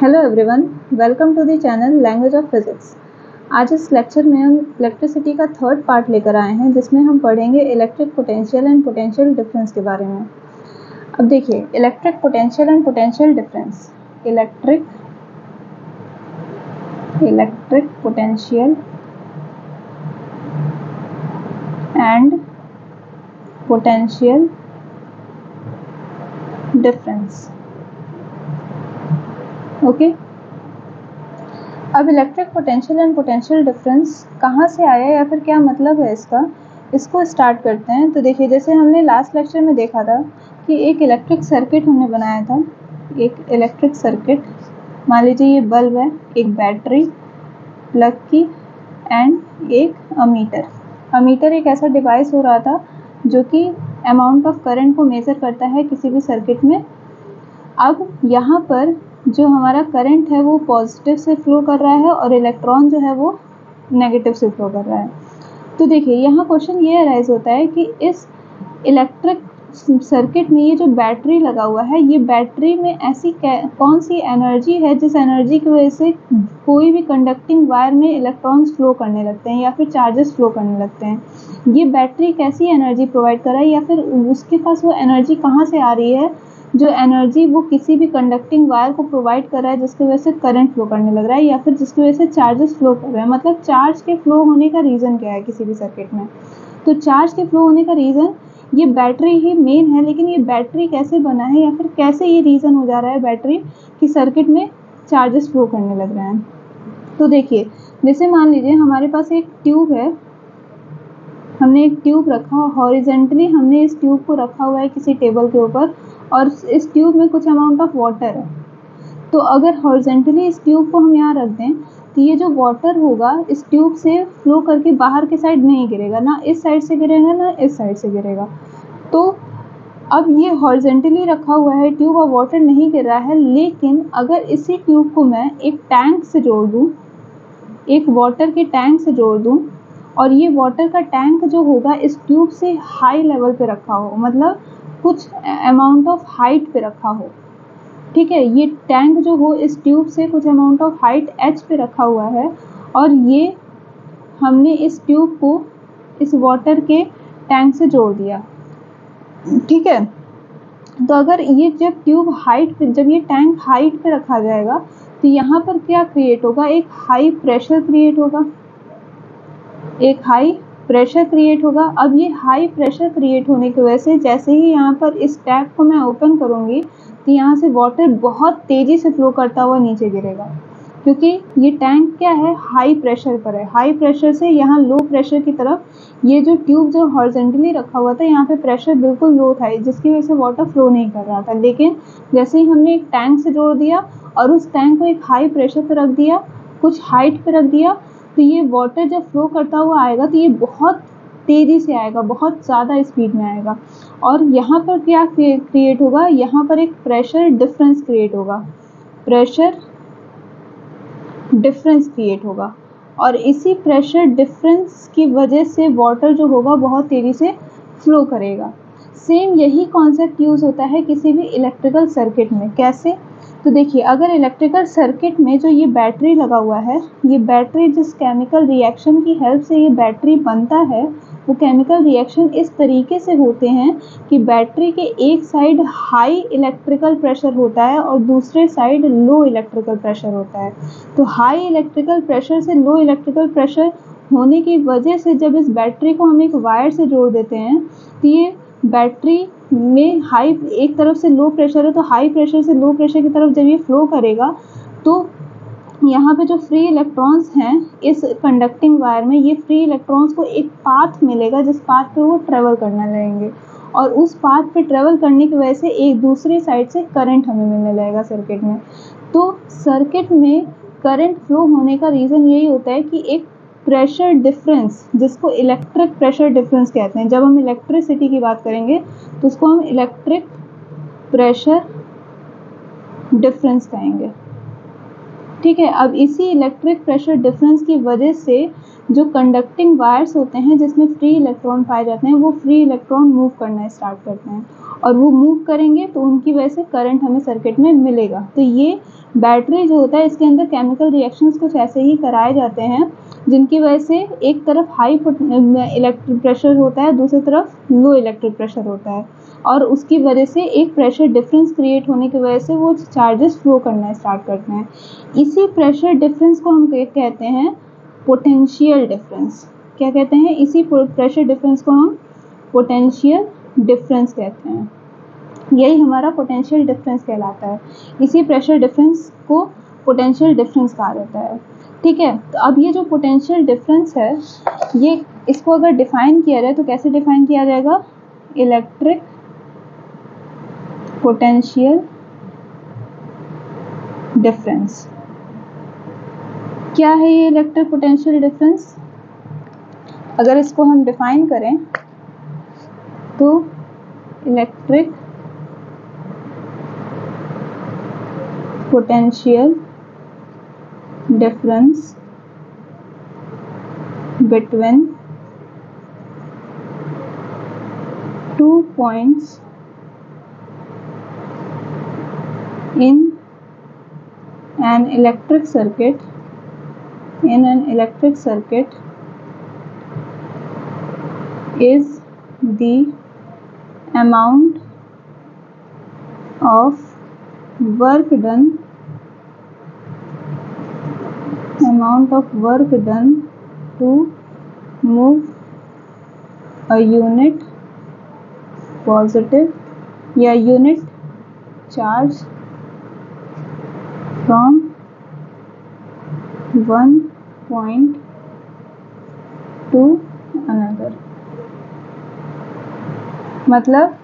Hello everyone, welcome to the channel language of physics. आज इस lecture में हम इलेक्ट्रिसिटी का थर्ड पार्ट लेकर आए हैं, जिसमें हम पढ़ेंगे electric potential and potential difference के बारे में। अब देखिए, electric potential and potential difference. Electric potential and potential difference. Okay, अब electric potential and potential difference कहाँ से आया या फिर क्या मतलब है इसको स्टार्ट करते हैं। तो देखिए, जैसे हमने लास्ट लेक्चर में देखा था कि एक इलेक्ट्रिक सर्किट हमने बनाया था। एक इलेक्ट्रिक सर्किट, मान लीजिए ये बल्ब है, एक बैटरी, प्लग की एंड एक अमीटर। अमीटर एक ऐसा डिवाइस हो रहा था जो कि अमाउंट ऑफ करंट को मेजर करता है किसी भी सर्किट में। अब यहाँ पर जो हमारा करंट है वो पॉजिटिव से फ्लो कर रहा है और इलेक्ट्रॉन जो है वो नेगेटिव से फ्लो कर रहा है। तो देखिए, यहाँ क्वेश्चन ये अराइज होता है कि इस इलेक्ट्रिक सर्किट में ये जो बैटरी लगा हुआ है, ये बैटरी में ऐसी कौन सी एनर्जी है जिस एनर्जी की वजह से कोई भी कंडक्टिंग वायर में इलेक्ट्रॉन्स फ्लो करने लगते हैं या फिर चार्जेस फ्लो करने लगते हैं। ये बैटरी कैसी एनर्जी प्रोवाइड कर रहा है या फिर उसके पास वो एनर्जी कहाँ से आ रही है, जो एनर्जी वो किसी भी कंडक्टिंग वायर को प्रोवाइड कर रहा है जिसकी वजह से करंट फ्लो करने लग रहा है या फिर जिसकी वजह से चार्जेस फ्लो कर रहे हैं। मतलब चार्ज के फ्लो होने का रीज़न क्या है किसी भी सर्किट में। तो चार्ज के फ्लो होने का रीज़न ये बैटरी ही मेन है, लेकिन ये बैटरी कैसे बना है या फिर कैसे ये रीज़न हो जा रहा है बैटरी की सर्किट में चार्जेस फ्लो करने लग रहे हैं। तो देखिए, जैसे मान लीजिए हमारे पास एक ट्यूब है, हमने एक ट्यूब रखा, हॉरिजेंटली हमने इस ट्यूब को रखा हुआ है किसी टेबल के ऊपर और इस ट्यूब में कुछ अमाउंट ऑफ वाटर है। तो अगर हॉरिजेंटली इस ट्यूब को हम यहाँ रख दें तो ये जो वाटर होगा इस ट्यूब से फ्लो करके बाहर के साइड नहीं गिरेगा, ना इस साइड से गिरेगा ना इस साइड से गिरेगा। तो अब ये हॉरिजेंटली रखा हुआ है ट्यूब और वाटर नहीं गिर रहा है, लेकिन अगर इसी ट्यूब को मैं एक टैंक से जोड़ दूँ, एक वाटर के टैंक से जोड़ दूँ और ये वाटर का टैंक जो होगा इस ट्यूब से हाई लेवल पे रखा हो, मतलब कुछ अमाउंट ऑफ हाइट पे रखा हो, ठीक है। ये टैंक जो हो इस ट्यूब से कुछ अमाउंट ऑफ हाइट h पे रखा हुआ है और ये हमने इस ट्यूब को इस वाटर के टैंक से जोड़ दिया, ठीक है। तो अगर ये जब ट्यूब हाइट पे, जब ये टैंक हाइट पे रखा जाएगा तो यहाँ पर क्या क्रिएट होगा, एक हाई प्रेशर क्रिएट होगा, एक हाई प्रेशर क्रिएट होगा। अब ये हाई प्रेशर क्रिएट होने की वजह से जैसे ही यहाँ पर इस टैप को मैं ओपन करूँगी तो यहाँ से वाटर बहुत तेज़ी से फ्लो करता हुआ नीचे गिरेगा, क्योंकि ये टैंक क्या है, हाई प्रेशर पर है। हाई प्रेशर से यहाँ लो प्रेशर की तरफ, ये जो ट्यूब जो हॉरिजेंटली रखा हुआ था यहाँ पे प्रेशर बिल्कुल लो था जिसकी वजह से वाटर फ्लो नहीं कर रहा था। लेकिन जैसे ही हमने एक टैंक से जोड़ दिया और उस टैंक को एक हाई प्रेशर पर रख दिया, कुछ हाइट पर रख दिया, तो ये वाटर जब फ्लो करता हुआ आएगा तो ये बहुत तेज़ी से आएगा, बहुत ज़्यादा स्पीड में आएगा। और यहाँ पर क्या क्रिएट होगा, यहाँ पर एक प्रेशर डिफरेंस क्रिएट होगा, प्रेशर डिफरेंस क्रिएट होगा और इसी प्रेशर डिफरेंस की वजह से वाटर जो होगा बहुत तेज़ी से फ्लो करेगा। सेम यही कॉन्सेप्ट यूज़ होता है किसी भी इलेक्ट्रिकल सर्किट में। कैसे? तो देखिए, अगर इलेक्ट्रिकल सर्किट में जो ये बैटरी लगा हुआ है, ये बैटरी जिस केमिकल रिएक्शन की हेल्प से ये बैटरी बनता है, वो केमिकल रिएक्शन इस तरीके से होते हैं कि बैटरी के एक साइड हाई इलेक्ट्रिकल प्रेशर होता है और दूसरे साइड लो इलेक्ट्रिकल प्रेशर होता है। तो हाई इलेक्ट्रिकल प्रेशर से लो इलेक्ट्रिकल प्रेशर होने की वजह से जब इस बैटरी को हम एक वायर से जोड़ देते हैं तो ये बैटरी में हाई, एक तरफ से लो प्रेशर है तो हाई प्रेशर से लो प्रेशर की तरफ जब ये फ्लो करेगा तो यहाँ पे जो फ्री इलेक्ट्रॉन्स हैं इस कंडक्टिंग वायर में, ये फ्री इलेक्ट्रॉन्स को एक पाथ मिलेगा जिस पाथ पे वो ट्रेवल करने लगेंगे और उस पाथ पे ट्रेवल करने की वजह से एक दूसरी साइड से करंट हमें मिलने लगेगा सर्किट में। तो सर्किट में करंट फ्लो होने का रीज़न यही होता है कि एक प्रेशर डिफरेंस, जिसको इलेक्ट्रिक प्रेशर डिफरेंस कहते हैं। जब हम इलेक्ट्रिसिटी की बात करेंगे तो उसको हम इलेक्ट्रिक प्रेशर डिफरेंस कहेंगे, ठीक है। अब इसी इलेक्ट्रिक प्रेशर डिफरेंस की वजह से जो कंडक्टिंग वायर्स होते हैं जिसमें फ्री इलेक्ट्रॉन पाए जाते हैं, वो फ्री इलेक्ट्रॉन मूव करना स्टार्ट करते हैं और वो मूव करेंगे तो उनकी वजह से करंट हमें सर्किट में मिलेगा। तो ये बैटरी जो होता है इसके अंदर केमिकल रिएक्शंस कुछ ऐसे ही कराए जाते हैं जिनकी वजह से एक तरफ हाई इलेक्ट्रिक प्रेशर होता है, दूसरी तरफ लो इलेक्ट्रिक प्रेशर होता है, और उसकी वजह से एक प्रेशर डिफरेंस क्रिएट होने की वजह से वो चार्जेस फ्लो करना स्टार्ट करते हैं। इसी प्रेशर डिफरेंस को हम कहते हैं पोटेंशियल डिफरेंस। क्या कहते हैं? इसी प्रेशर डिफरेंस को हम पोटेंशियल डिफरेंस कहते हैं। यही हमारा पोटेंशियल डिफरेंस कहलाता है। इसी प्रेशर डिफरेंस को पोटेंशियल डिफरेंस कहा जाता है। ठीक है, तो अब ये जो पोटेंशियल डिफरेंस है, ये इसको अगर डिफाइन किया जाए तो कैसे डिफाइन किया जाएगा? Electric potential difference. क्या है ये इलेक्ट्रिक पोटेंशियल डिफरेंस? अगर इसको हम डिफाइन करें तो electric potential difference between 2 points in an electric circuit is the amount of work done to move a unit positive या unit charge from one point to another। मतलब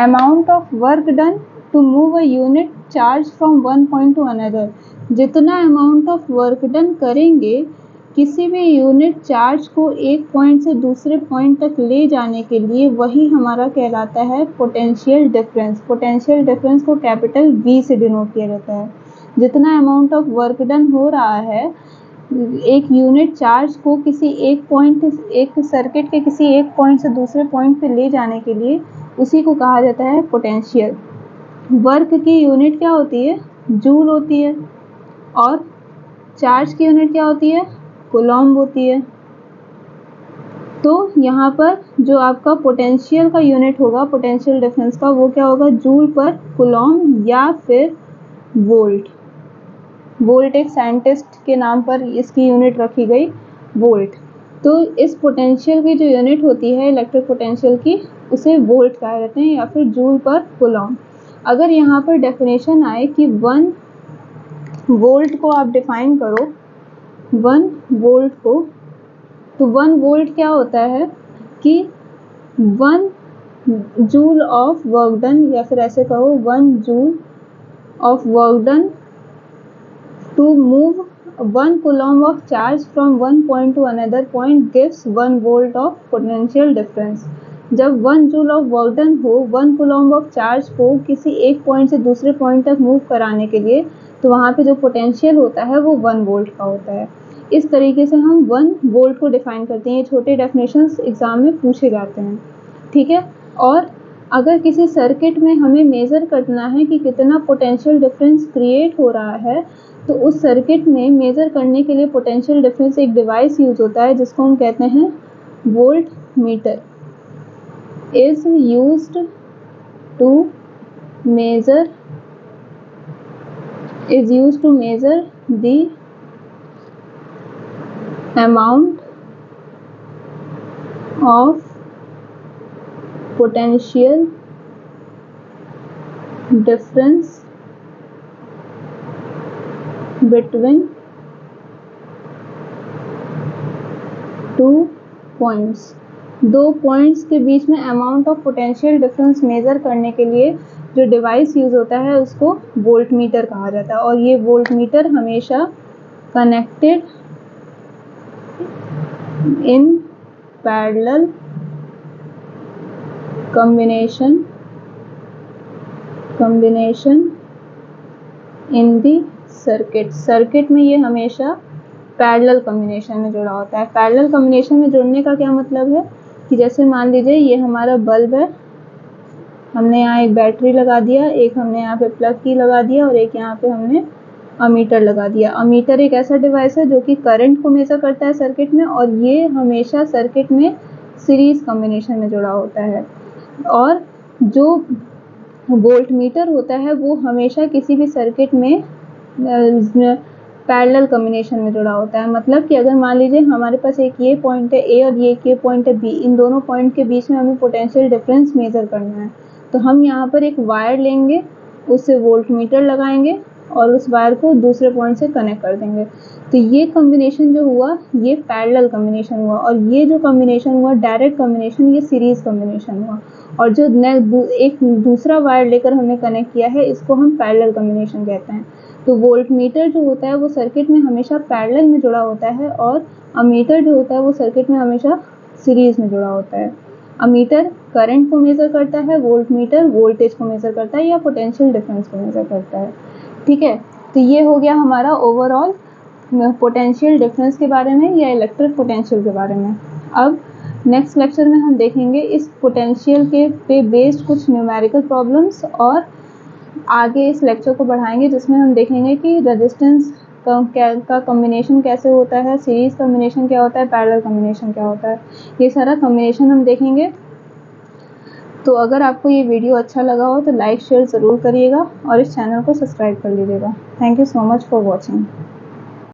amount of work done to move a unit charge from one point to another। जितना amount of work done करेंगे किसी भी unit charge को एक point से दूसरे पॉइंट तक ले जाने के लिए, वही हमारा कहलाता है पोटेंशियल डिफरेंस। पोटेंशियल डिफरेंस को कैपिटल V से डिनोट किया जाता है। जितना अमाउंट ऑफ वर्क डन हो रहा है एक यूनिट चार्ज को किसी एक सर्किट के किसी एक पॉइंट से दूसरे पॉइंट पे ले जाने के लिए, उसी को कहा जाता है पोटेंशियल। वर्क की यूनिट क्या होती है? जूल होती है, और चार्ज की यूनिट क्या होती है? कूलॉम्ब होती है। तो यहाँ पर जो आपका पोटेंशियल का यूनिट होगा पोटेंशियल डिफरेंस का, वो क्या होगा? जूल पर कूलॉम्ब या फिर वोल्ट। वोल्ट एक साइंटिस्ट के नाम पर इसकी यूनिट रखी गई, वोल्ट। तो इस पोटेंशियल की जो यूनिट होती है इलेक्ट्रिक पोटेंशियल की, उसे वोल्ट कहा जाते हैं या फिर जूल पर कूलॉम्ब। अगर यहाँ पर डेफिनेशन आए कि 1 वोल्ट को आप डिफाइन करो, 1 वोल्ट को, तो 1 वोल्ट क्या होता है कि 1 जूल ऑफ वर्क डन, या फिर ऐसे कहो 1 joule of work done to move 1 coulomb of charge from one point to another point gives 1 volt of potential difference। जब 1 जूल ऑफ वर्क डन हो 1 coulomb ऑफ चार्ज को किसी एक point से दूसरे पॉइंट तक मूव कराने के लिए, तो वहाँ पे जो पोटेंशियल होता है वो 1 वोल्ट का होता है। इस तरीके से हम 1 वोल्ट को डिफाइन करते हैं। ये छोटे डेफिनेशंस एग्जाम में पूछे जाते हैं। ठीक है, और अगर किसी सर्किट में हमें मेज़र करना है कि कितना पोटेंशियल डिफरेंस क्रिएट हो रहा है, तो उस सर्किट में मेज़र करने के लिए पोटेंशियल डिफरेंस एक डिवाइस यूज होता है जिसको हम कहते हैं voltmeter. Is used to measure the amount of potential difference between 2 points। 2 points के बीच में amount of potential difference measure करने के लिए जो डिवाइस यूज़ होता है उसको वोल्ट मीटर कहा जाता है। और ये वोल्ट मीटर हमेशा connected in parallel combination in the circuit में ये हमेशा पैरेलल कॉम्बिनेशन में जुड़ा होता है। पैरेलल कॉम्बिनेशन में जुड़ने का क्या मतलब है कि जैसे मान लीजिए ये हमारा बल्ब है, हमने यहाँ एक बैटरी लगा दिया, एक हमने यहाँ पे प्लग की लगा दिया और एक यहाँ पे हमने अमीटर लगा दिया। अमीटर एक ऐसा डिवाइस है जो कि करंट को मेजर करता है सर्किट में, और ये हमेशा सर्किट में सीरीज कॉम्बिनेशन में जुड़ा होता है। और जो वोल्ट मीटर होता है वो हमेशा किसी भी सर्किट में पैरेलल कॉम्बिनेशन में जुड़ा होता है। मतलब कि अगर मान लीजिए हमारे पास एक ये पॉइंट है ए और ये पॉइंट है बी, इन दोनों पॉइंट के बीच में हमें पोटेंशियल डिफरेंस मेजर करना है, तो हम यहाँ पर एक वायर लेंगे, उससे वोल्ट मीटर लगाएंगे और उस वायर को दूसरे पॉइंट से कनेक्ट कर देंगे। तो ये कॉम्बिनेशन जो हुआ ये पैरेलल कॉम्बिनेशन हुआ, और ये जो कॉम्बिनेशन हुआ डायरेक्ट कॉम्बिनेशन, ये सीरीज कॉम्बिनेशन हुआ। और जो एक दूसरा वायर लेकर हमने कनेक्ट किया है इसको हम पैरेलल कॉम्बिनेशन कहते हैं। तो वोल्ट मीटर जो होता है वो सर्किट में हमेशा पैरेलल में जुड़ा होता है, और अमीटर जो होता है वो सर्किट में हमेशा सीरीज में जुड़ा होता है। अमीटर करंट को मेजर करता है, वोल्ट मीटर वोल्टेज को मेजर करता है या पोटेंशियल डिफरेंस को मेजर करता है। ठीक है, तो ये हो गया हमारा ओवरऑल पोटेंशियल डिफरेंस के बारे में या इलेक्ट्रिक पोटेंशियल के बारे में। अब नेक्स्ट लेक्चर में हम देखेंगे इस पोटेंशियल के पे बेस्ड कुछ न्यूमेरिकल प्रॉब्लम्स, और आगे इस लेक्चर को बढ़ाएंगे जिसमें हम देखेंगे कि रेजिस्टेंस का कॉम्बिनेशन कैसे होता है, सीरीज कॉम्बिनेशन क्या होता है, पैरेलल कॉम्बिनेशन क्या होता है, ये सारा कॉम्बिनेशन हम देखेंगे। तो अगर आपको ये वीडियो अच्छा लगा हो तो लाइक शेयर ज़रूर करिएगा और इस चैनल को सब्सक्राइब कर लीजिएगा। Thank you so much for watching.